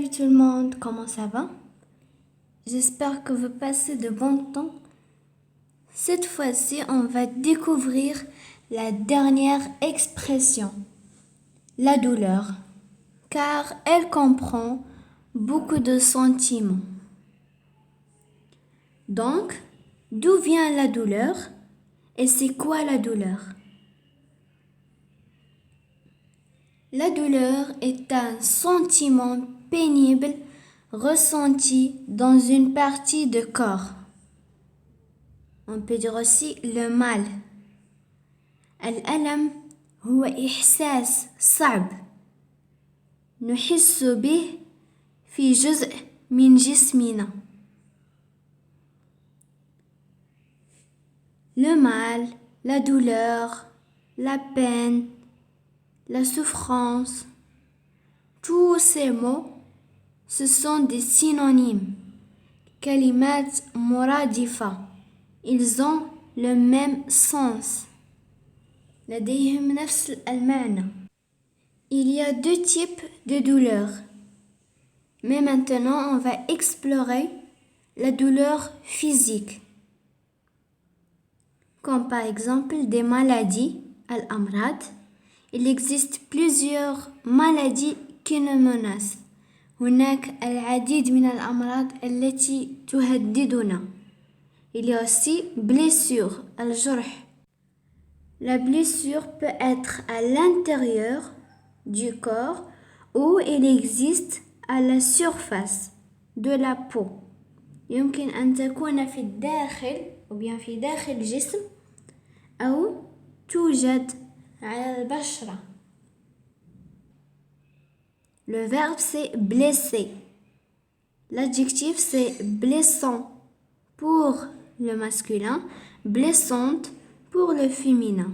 Salut tout le monde, comment ça va? J'espère que vous passez de bons temps. Cette fois-ci, on va découvrir la dernière expression, la douleur, car elle comprend beaucoup de sentiments. Donc, d'où vient la douleur et c'est quoi la douleur? La douleur est un sentiment pénible ressenti dans une partie de corps. On peut dire aussi le mal. الألم هو إحساس صعب نحس به في جزء من جسمنا. Le mal, la douleur, la peine, la souffrance, tous ces mots, ce sont des synonymes. كلمات مرادفة. Ils ont le même sens. لديهم نفس المعنى. Il y a deux types de douleurs. Mais maintenant, on va explorer la douleur physique. Comme par exemple des maladies, الأمراض. Il existe plusieurs maladies qui nous menacent. هناك العديد من الأمراض التي تهددنا. Il y a aussi blessure, الجرح. La blessure peut être à l'intérieur du corps ou elle existe à la surface de la peau. يمكن أن تكون في الداخل أو bien في داخل الجسم أو توجد على البشرة. Le verbe c'est blesser. L'adjectif c'est blessant pour le masculin, blessante pour le féminin.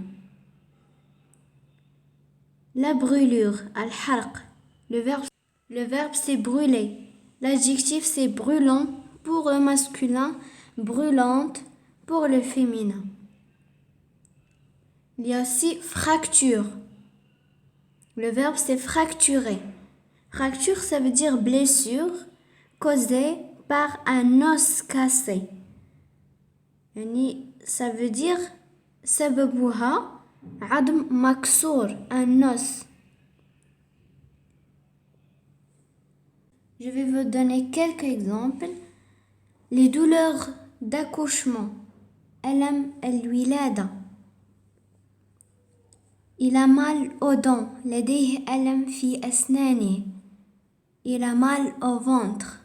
La brûlure, al-harq. Le verbe c'est brûler. L'adjectif c'est brûlant pour le masculin, brûlante pour le féminin. Il y a aussi fracture. Le verbe c'est fracturer. Fracture ça veut dire blessure causée par un os cassé. Ça veut dire سببها عظم مكسور, un os. Je vais vous donner quelques exemples. Les douleurs d'accouchement. ألم الولادة. Il a mal aux dents. لديه ألم في أسنانه. Il a mal au ventre.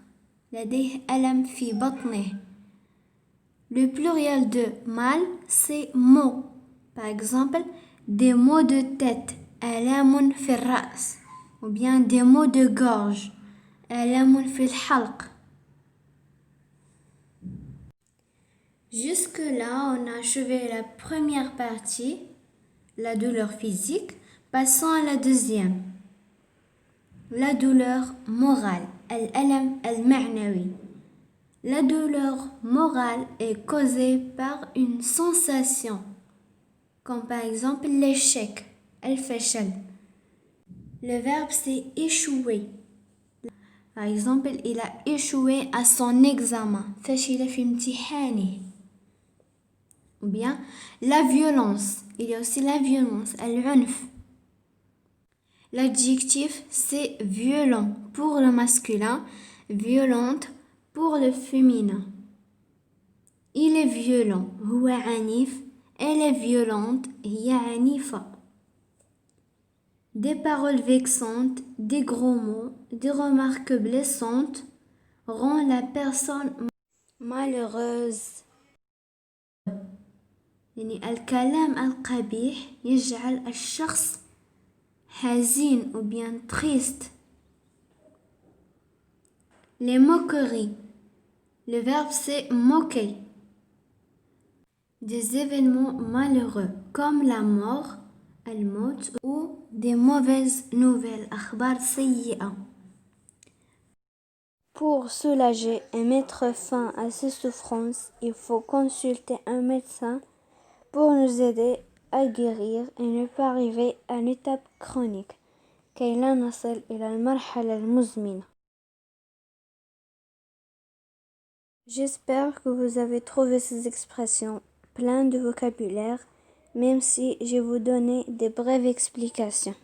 لديه ألم في بطنه. Le pluriel de mal, c'est maux. Par exemple, des maux de tête. آلام في الرأس. Ou bien des maux de gorge. آلام في الحلق. Jusque-là, on a achevé la première partie, la douleur physique. Passons à la deuxième. La douleur morale. الألم المعنوي. La douleur morale est causée par une sensation, comme par exemple l'échec, الفشل. Le verbe c'est échouer. Par exemple, il a échoué à son examen. فشل في امتحانه. Ou bien la violence. Il y a aussi la violence, العنف. L'adjectif c'est violent pour le masculin, violente pour le féminin. Il est violent. هو عنيف. Elle est violente. هي عنيفة. Des paroles vexantes, des gros mots, des remarques blessantes rend la personne malheureuse. يعني الكلام القبيح يجعل الشخص حزين ou bien triste. Les moqueries. Le verbe c'est moquer. Des événements malheureux comme la mort, الموت, ou des mauvaises nouvelles, أخبار سيئة. Pour soulager et mettre fin à ces souffrances, il faut consulter un médecin pour nous aider à guérir et ne pas arriver à une étape chronique كي لا نصل إلى المرحلة المزمنة. J'espère que vous avez trouvé ces expressions pleines de vocabulaire, même si je vous donnais des brèves explications.